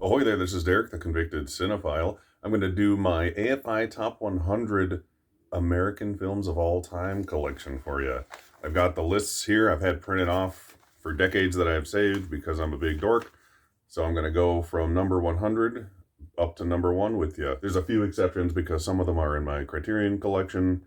Ahoy there, this is Derek, the convicted cinephile. I'm going to do my AFI Top 100 American Films of All Time collection for you. I've got the lists here I've had printed off for decades that I have saved because I'm a big dork. So I'm going to go from number 100 up to number 1 with you. There's a few exceptions because some of them are in my Criterion Collection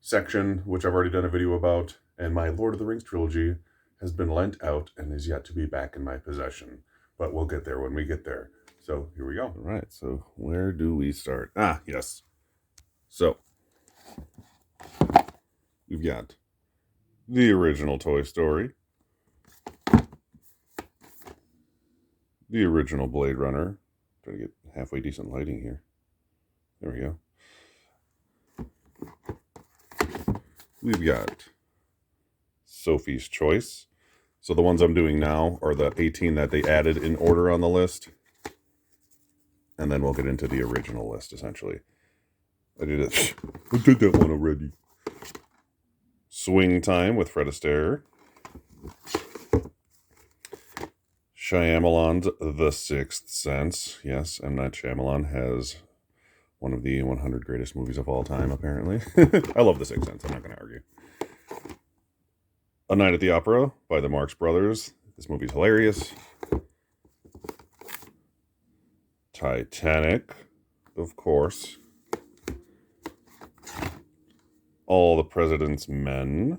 section, which I've already done a video about, and my Lord of the Rings trilogy has been lent out and is yet to be back in my possession. But we'll get there when we get there. So here we go. All right, so where do we start? Yes. So we've got the original Toy Story, the original Blade Runner. Trying to get halfway decent lighting here. There we go. We've got Sophie's Choice. So the ones I'm doing now are the 18 that they added in order on the list. And then we'll get into the original list, essentially. I did that one already. Swing Time with Fred Astaire. Shyamalan's The Sixth Sense. Yes, M. Night Shyamalan has one of the 100 greatest movies of all time, apparently. I love The Sixth Sense, I'm not going to argue. A Night at the Opera by the Marx Brothers. This movie's hilarious. Titanic, of course. All the President's Men.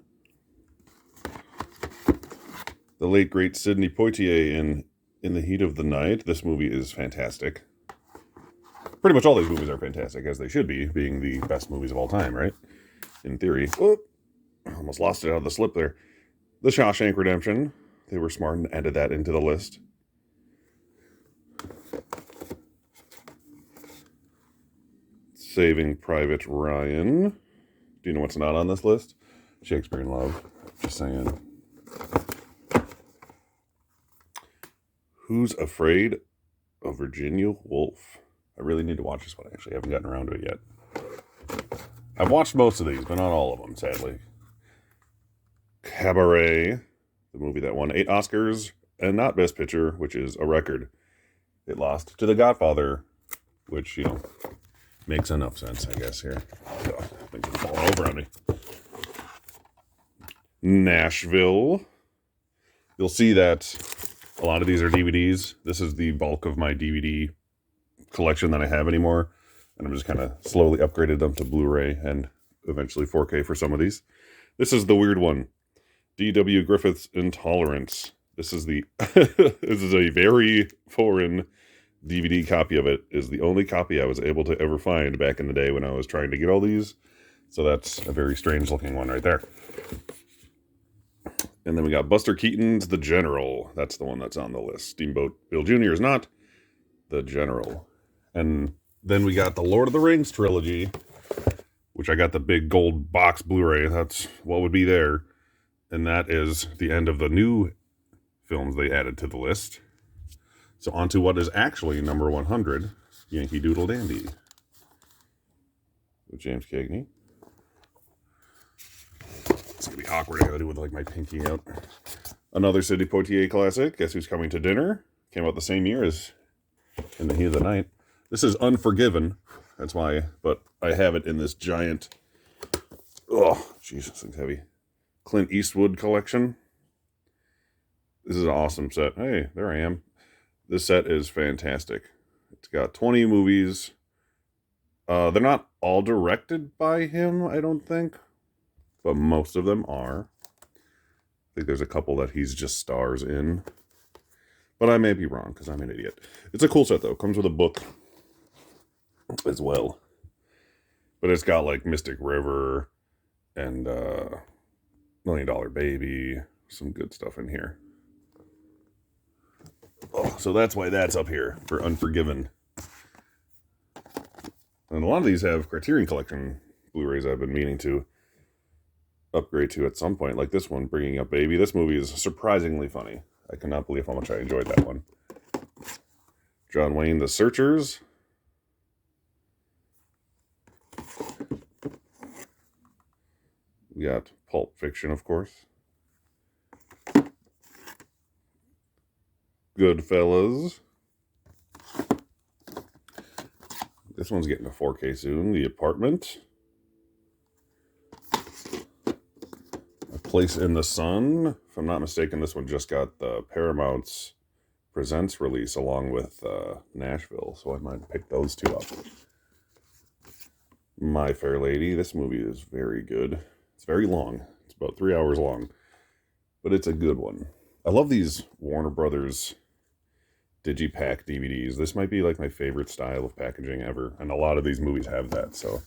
The late, great Sidney Poitier in The Heat of the Night. This movie is fantastic. Pretty much all these movies are fantastic, as they should be, being the best movies of all time, right? In theory. Oh, almost lost it out of the slip there. The Shawshank Redemption. They were smart and added that into the list. Saving Private Ryan. Do you know what's not on this list? Shakespeare in Love. Just saying. Who's Afraid of Virginia Woolf? I really need to watch this one, actually. I haven't gotten around to it yet. I've watched most of these, but not all of them, sadly. Cabaret, the movie that won 8 Oscars, and not Best Picture, which is a record. It lost to The Godfather, which, makes enough sense, I guess, here. Oh, things are falling over on me. Nashville. You'll see that a lot of these are DVDs. This is the bulk of my DVD collection that I have anymore. And I'm just kind of slowly upgraded them to Blu-ray and eventually 4K for some of these. This is the weird one. D.W. Griffith's Intolerance. This is the this is a very foreign DVD copy of it. Is the only copy I was able to ever find back in the day when I was trying to get all these. So that's a very strange looking one right there. And then we got Buster Keaton's The General. That's the one that's on the list. Steamboat Bill Jr. is not. The General. And then we got the Lord of the Rings trilogy, which I got the big gold box Blu-ray. That's what would be there. And that is the end of the new films they added to the list. So on to what is actually number 100, Yankee Doodle Dandy. With James Cagney. It's going to be awkward. I got to do with like my pinky out. Another Sidney Poitier classic, Guess Who's Coming to Dinner. Came out the same year as In the Heat of the Night. This is Unforgiven. That's why, but I have it in this giant, oh, jeez, this thing's heavy. Clint Eastwood collection. This is an awesome set. Hey, there I am. This set is fantastic. It's got 20 movies. They're not all directed by him, I don't think. But most of them are. I think there's a couple that he's just stars in. But I may be wrong, because I'm an idiot. It's a cool set, though. Comes with a book as well. But it's got, like, Mystic River and $1 Million Baby. Some good stuff in here. Oh, so that's why that's up here for Unforgiven. And a lot of these have Criterion Collection Blu-rays I've been meaning to upgrade to at some point, like this one, Bringing Up Baby. This movie is surprisingly funny. I cannot believe how much I enjoyed that one. John Wayne, The Searchers. We got Pulp Fiction, of course. Goodfellas. This one's getting to 4K soon. The Apartment. A Place in the Sun. If I'm not mistaken, this one just got the Paramount's Presents release along with Nashville, so I might pick those two up. My Fair Lady. This movie is very good. It's very long. It's about 3 hours long, but it's a good one. I love these Warner Brothers Digipack DVDs. This might be like my favorite style of packaging ever, and a lot of these movies have that, so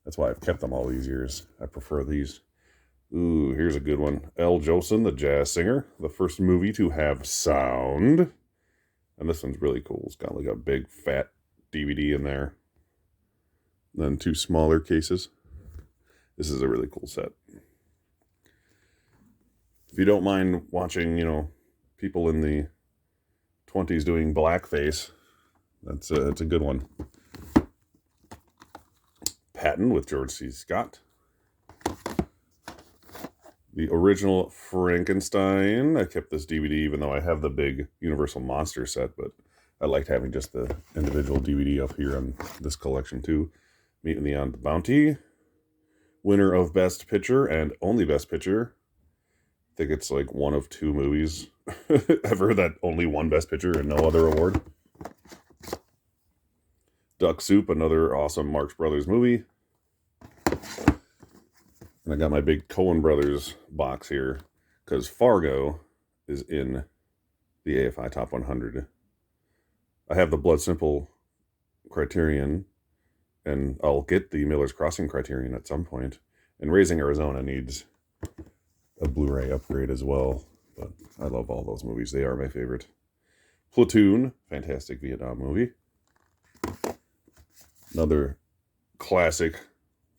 that's why I've kept them all these years. I prefer these. Ooh, here's a good one. L. Jolson, the jazz singer, the first movie to have sound. And this one's really cool. It's got like a big fat DVD in there. And then 2 smaller cases. This is a really cool set. If you don't mind watching, people in the 20s doing blackface, it's a good one. Patton with George C. Scott. The original Frankenstein. I kept this DVD even though I have the big Universal Monster set, but I liked having just the individual DVD up here on this collection too. Meeting the on the Bounty. Winner of Best Picture and only Best Picture. I think it's like one of 2 movies ever that only won Best Picture and no other award. Duck Soup, another awesome Marx Brothers movie. And I got my big Coen Brothers box here because Fargo is in the AFI Top 100. I have the Blood Simple Criterion, and I'll get the Miller's Crossing Criterion at some point. And Raising Arizona needs a Blu-ray upgrade as well, but I love all those movies. They are my favorite. Platoon, fantastic Vietnam movie. Another classic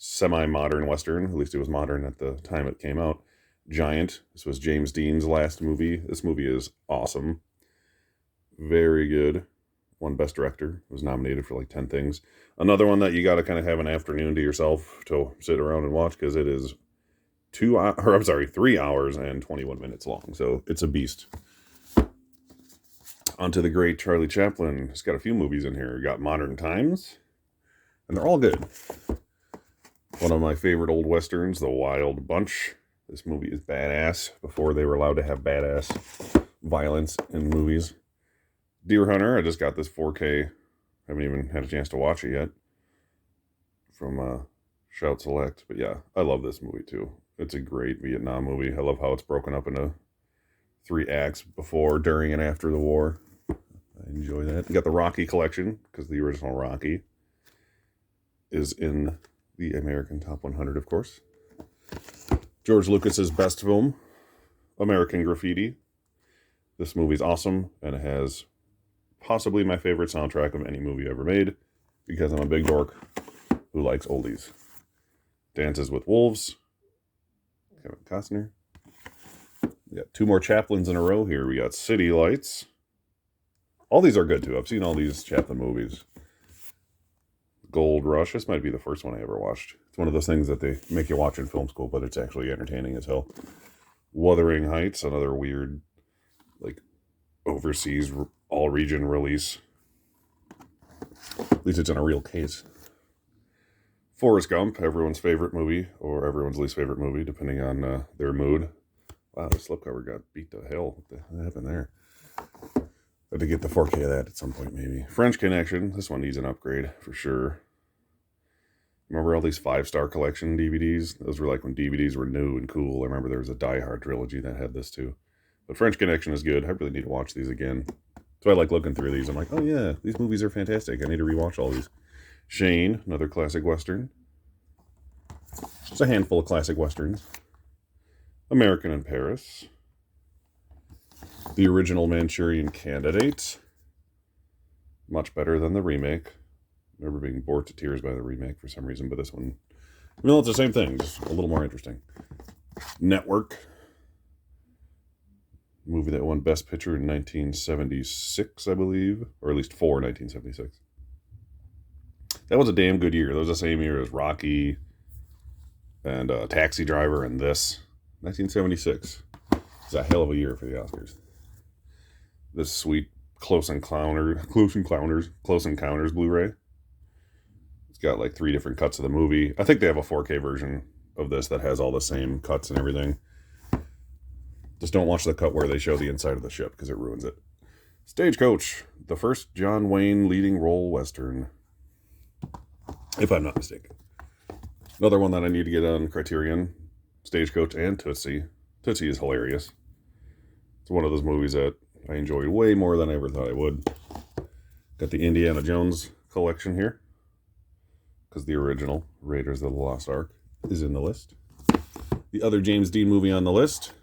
semi-modern Western, at least it was modern at the time it came out. Giant. This was James Dean's last movie. This movie is awesome. Very good. Won Best Director. Was nominated for like 10 things. Another one that you got to kind of have an afternoon to yourself to sit around and watch because it is 3 hours and 21 minutes long. So it's a beast. On to the great Charlie Chaplin. He's got a few movies in here. You got Modern Times, and they're all good. One of my favorite old westerns, The Wild Bunch. This movie is badass before they were allowed to have badass violence in movies. Deer Hunter, I just got this 4K. Haven't even had a chance to watch it yet. From Shout Select. But yeah, I love this movie too. It's a great Vietnam movie. I love how it's broken up into 3 acts before, during, and after the war. I enjoy that. You got the Rocky collection, because the original Rocky is in the American Top 100, of course. George Lucas's best film, American Graffiti. This movie's awesome, and it has possibly my favorite soundtrack of any movie ever made, because I'm a big dork who likes oldies. Dances with Wolves, Kevin Costner. We got 2 more Chaplins in a row here. We got City Lights. All these are good too. I've seen all these Chaplin movies. Gold Rush. This might be the first one I ever watched. It's one of those things that they make you watch in film school, but it's actually entertaining as hell. Wuthering Heights, another weird, like, overseas, all-region release. At least it's in a real case. Forrest Gump, everyone's favorite movie, or everyone's least favorite movie, depending on their mood. Wow, the slipcover got beat to hell. What the happened there? Had to get the 4K of that at some point, maybe. French Connection. This one needs an upgrade, for sure. Remember all these 5-star collection DVDs? Those were like when DVDs were new and cool. I remember there was a Die Hard trilogy that had this too. But French Connection is good. I really need to watch these again. So I like looking through these. I'm like, oh yeah, these movies are fantastic. I need to rewatch all these. Shane, another classic Western. Just a handful of classic Westerns. American in Paris. The original Manchurian Candidate. Much better than the remake. I remember being bored to tears by the remake for some reason, but this one, it's the same thing, just a little more interesting. Network. Movie that won Best Picture in 1976, I believe. Or at least for 1976. That was a damn good year. That was the same year as Rocky and Taxi Driver and this. 1976. It's a hell of a year for the Oscars. This sweet Close Encounters Blu-ray. It's got like 3 different cuts of the movie. I think they have a 4K version of this that has all the same cuts and everything. Just don't watch the cut where they show the inside of the ship because it ruins it. Stagecoach, the first John Wayne leading role Western, if I'm not mistaken. Another one that I need to get on Criterion, Stagecoach and Tootsie. Tootsie is hilarious. It's one of those movies that I enjoyed way more than I ever thought I would. Got the Indiana Jones collection here, because the original Raiders of the Lost Ark is in the list. The other James Dean movie on the list,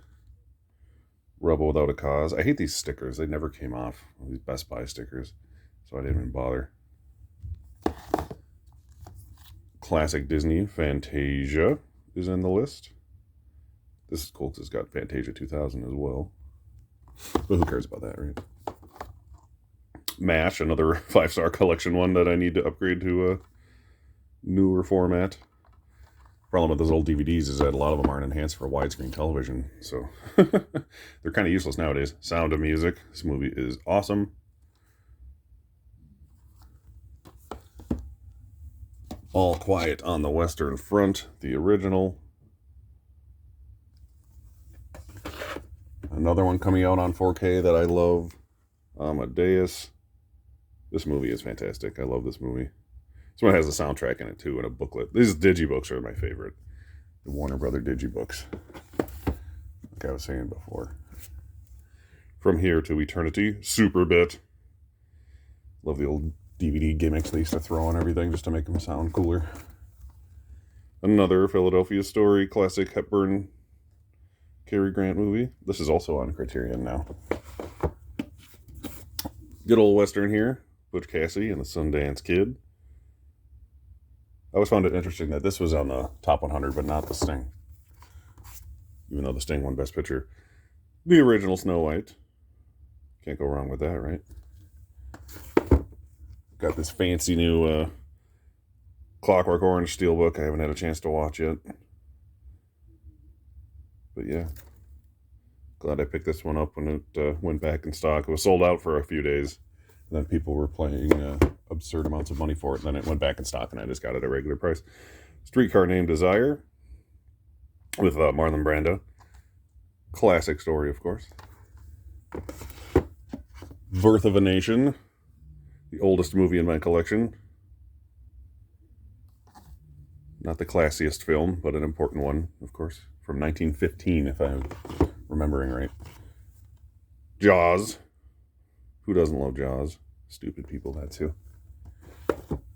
Rebel Without a Cause. I hate these stickers. They never came off. These Best Buy stickers, so I didn't even bother. Classic Disney, Fantasia is in the list. This is cool because it's got Fantasia 2000 as well. But who cares about that, right? MASH, another 5-star collection one that I need to upgrade to a newer format. Problem with those old DVDs is that a lot of them aren't enhanced for widescreen television, so they're kind of useless nowadays. Sound of Music. This movie is awesome. All Quiet on the Western Front, the original. Another one coming out on 4K that I love, Amadeus. This movie is fantastic. I love this movie. This one has a soundtrack in it too and a booklet. These digibooks are my favorite. The Warner Brother digibooks. Like I was saying before. From Here to Eternity, Super Bit. Love the old DVD gimmicks they used to throw on everything just to make them sound cooler. Another Philadelphia Story, classic Hepburn, Cary Grant movie. This is also on Criterion now. Good old Western here. Butch Cassie and the Sundance Kid. I always found it interesting that this was on the top 100, but not the Sting. Even though the Sting won Best Picture. The original Snow White. Can't go wrong with that, right? Got this fancy new Clockwork Orange steelbook I haven't had a chance to watch yet. But yeah. Glad I picked this one up when it went back in stock. It was sold out for a few days. And then people were paying absurd amounts of money for it. And then it went back in stock and I just got it at a regular price. Streetcar Named Desire with Marlon Brando. Classic story, of course. Birth of a Nation. The oldest movie in my collection. Not the classiest film, but an important one, of course. From 1915, if I'm remembering right. Jaws. Who doesn't love Jaws? Stupid people, that's who.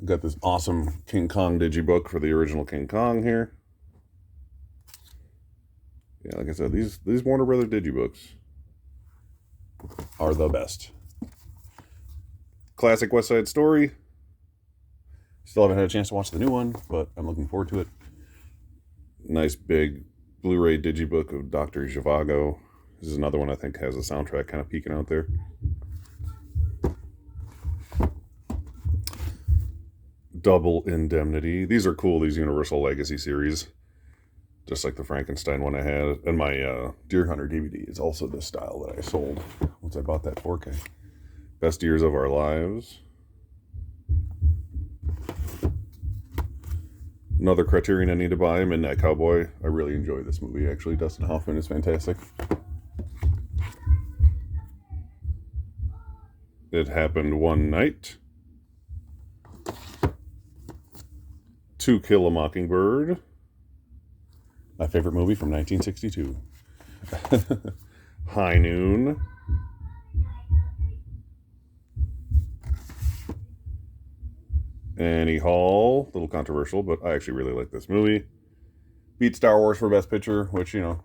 Got this awesome King Kong digibook for the original King Kong here. Yeah, like I said, these Warner Brother digibooks are the best. Classic West Side Story. Still haven't had a chance to watch the new one, but I'm looking forward to it. Nice big Blu-ray digibook of Dr. Zhivago. This is another one I think has a soundtrack kind of peeking out there. Double Indemnity. These are cool, these Universal Legacy series. Just like the Frankenstein one I had. And my Deer Hunter DVD is also this style that I sold once I bought that 4K. Best Years of Our Lives. Another Criterion I need to buy, Midnight Cowboy. I really enjoy this movie, actually. Dustin Hoffman is fantastic. It Happened One Night. To Kill a Mockingbird. My favorite movie from 1962. High Noon. Annie Hall. A little controversial, but I actually really like this movie. Beat Star Wars for Best Picture, which, you know,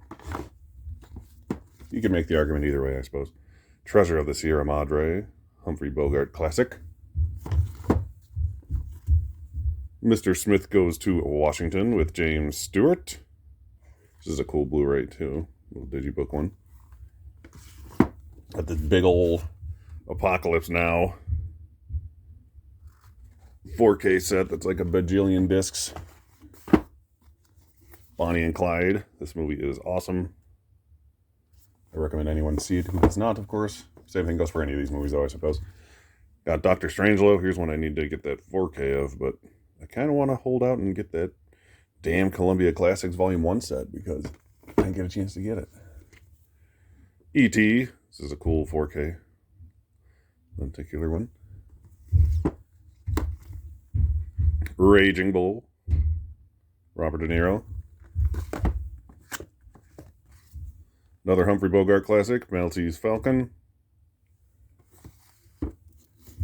you can make the argument either way, I suppose. Treasure of the Sierra Madre. Humphrey Bogart classic. Mr. Smith Goes to Washington with James Stewart. This is a cool Blu-ray too. Little digibook one. Got this big old Apocalypse Now 4K set that's like a bajillion discs. Bonnie and Clyde. This movie is awesome. I recommend anyone see it who does not, of course. Same thing goes for any of these movies though, I suppose. Got Dr. Strangelove. Here's one I need to get that 4K of, but I kind of want to hold out and get that damn Columbia Classics Volume 1 set because I didn't get a chance to get it. E.T. This is a cool 4K lenticular one. Raging Bull. Robert De Niro. Another Humphrey Bogart classic, Maltese Falcon.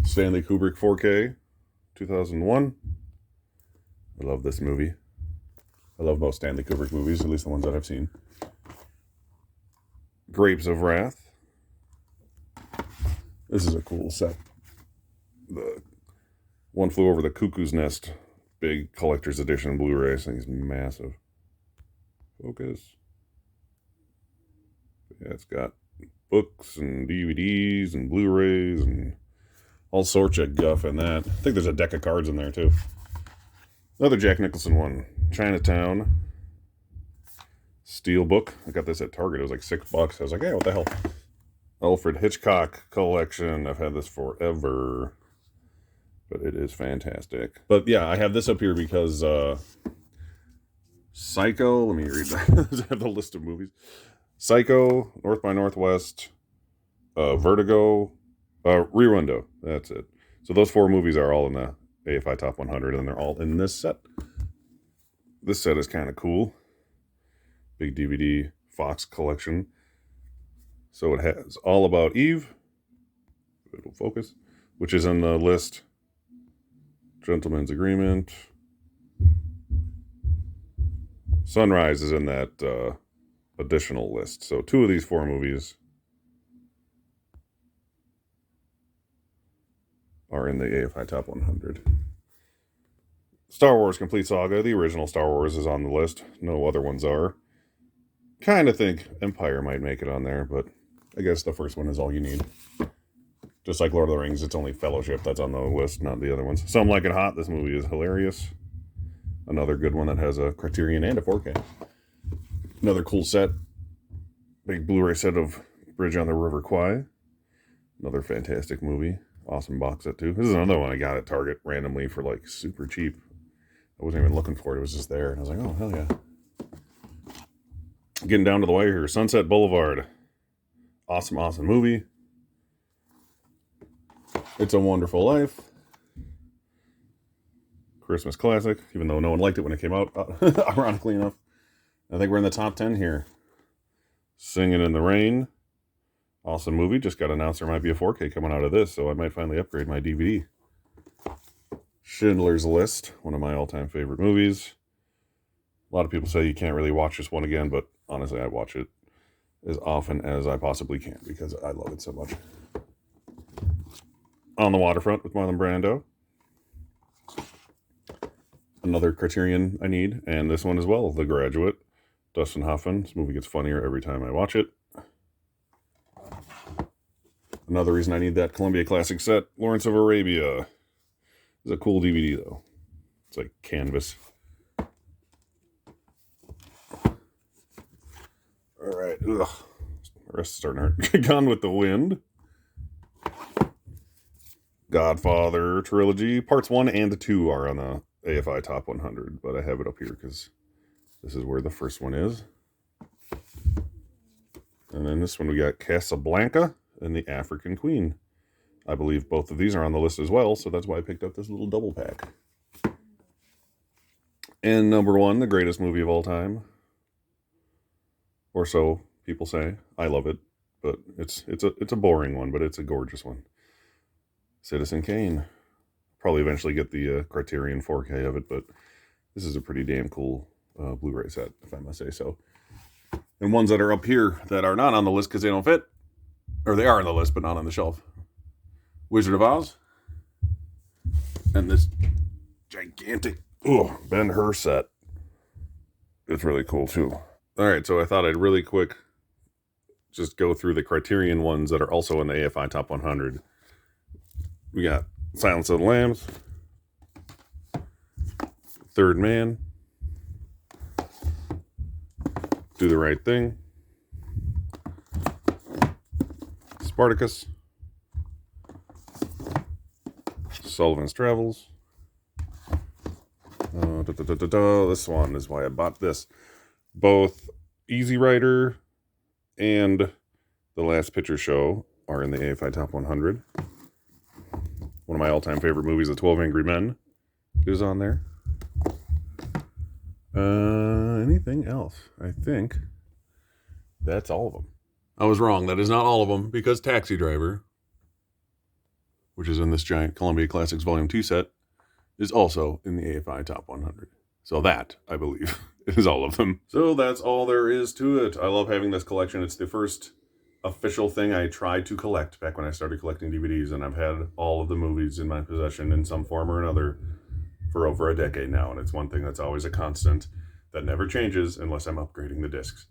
Stanley Kubrick 4K, 2001. I love this movie. I love most Stanley Kubrick movies, at least the ones that I've seen. Grapes of Wrath. This is a cool set. The One Flew Over the Cuckoo's Nest, big collector's edition Blu-ray. This thing's massive. Focus. Yeah, it's got books and DVDs and Blu-rays and all sorts of guff in that. I think there's a deck of cards in there too. Another Jack Nicholson one, Chinatown. Steelbook. I got this at Target. It was like $6. I was like, hey, what the hell? Alfred Hitchcock collection. I've had this forever, but it is fantastic. But yeah, I have this up here because Psycho. Let me read that. I have the list of movies. Psycho, North by Northwest, Vertigo, Rear Window. That's it. So those 4 movies are all in the AFI Top 100, and they're all in this set. This set is kind of cool. Big DVD Fox collection. So it has All About Eve. It'll focus. Which is in the list. Gentleman's Agreement. Sunrise is in that additional list. So 2 of these 4 movies are in the AFI Top 100. Star Wars Complete Saga. The original Star Wars is on the list. No other ones are. Kind of think Empire might make it on there, but I guess the first one is all you need. Just like Lord of the Rings, it's only Fellowship that's on the list, not the other ones. Some Like It Hot. This movie is hilarious. Another good one that has a Criterion and a 4K. Another cool set. Big Blu-ray set of Bridge on the River Kwai. Another fantastic movie. Awesome box set too. This is another one I got at Target randomly for like super cheap. I wasn't even looking for it. It was just there. And I was like, oh, hell yeah. Getting down to the wire here. Sunset Boulevard. Awesome, awesome movie. It's a Wonderful Life. Christmas classic, even though no one liked it when it came out, ironically enough. I think we're in the top 10 here. Singing in the Rain. Awesome movie. Just got announced there might be a 4K coming out of this, so I might finally upgrade my DVD. Schindler's List, one of my all-time favorite movies. A lot of people say you can't really watch this one again, but honestly, I watch it as often as I possibly can because I love it so much. On the Waterfront with Marlon Brando. Another Criterion I need, and this one as well, The Graduate. Dustin Hoffman. This movie gets funnier every time I watch it. Another reason I need that Columbia Classic set, Lawrence of Arabia. It's a cool DVD though. It's like canvas. Alright, ugh. The rest is starting to hurt. Gone with the Wind. Godfather trilogy. Parts 1 and 2 are on the AFI Top 100, but I have it up here because this is where the first one is. And then this one we got Casablanca and the African Queen. I believe both of these are on the list as well, so that's why I picked up this little double pack. And number 1, the greatest movie of all time. Or so people say. I love it, but it's a boring one, but it's a gorgeous one. Citizen Kane. Probably eventually get the Criterion 4K of it, but this is a pretty damn cool Blu-ray set, if I must say so. And ones that are up here that are not on the list because they don't fit, or they are on the list but not on the shelf. Wizard of Oz. And this gigantic Ben-Hur set. It's really cool too. Alright, so I thought I'd really quick just go through the Criterion ones that are also in the AFI Top 100. We got Silence of the Lambs, Third Man, Do the Right Thing, Spartacus, Sullivan's Travels, This one is why I bought this. Both Easy Rider and The Last Picture Show are in the AFI Top 100. One of my all-time favorite movies, The 12 Angry Men, is on there. Anything else? I think that's all of them. I was wrong. That is not all of them, because Taxi Driver, which is in this giant Columbia Classics Volume 2 set, is also in the AFI Top 100. So that, I believe, is all of them. So that's all there is to it. I love having this collection. It's the first official thing I tried to collect back when I started collecting DVDs, and I've had all of the movies in my possession in some form or another for over a decade now, and it's one thing that's always a constant that never changes unless I'm upgrading the discs.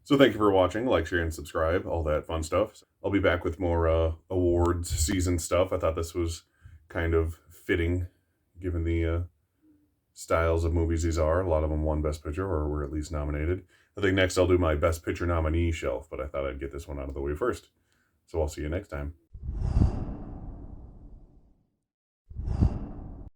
So thank you for watching. Like, share, and subscribe. All that fun stuff. I'll be back with more awards season stuff. I thought this was kind of fitting, given the styles of movies these are. A lot of them won Best Picture, or were at least nominated. I think next I'll do my Best Picture nominee shelf, but I thought I'd get this one out of the way first. So I'll see you next time.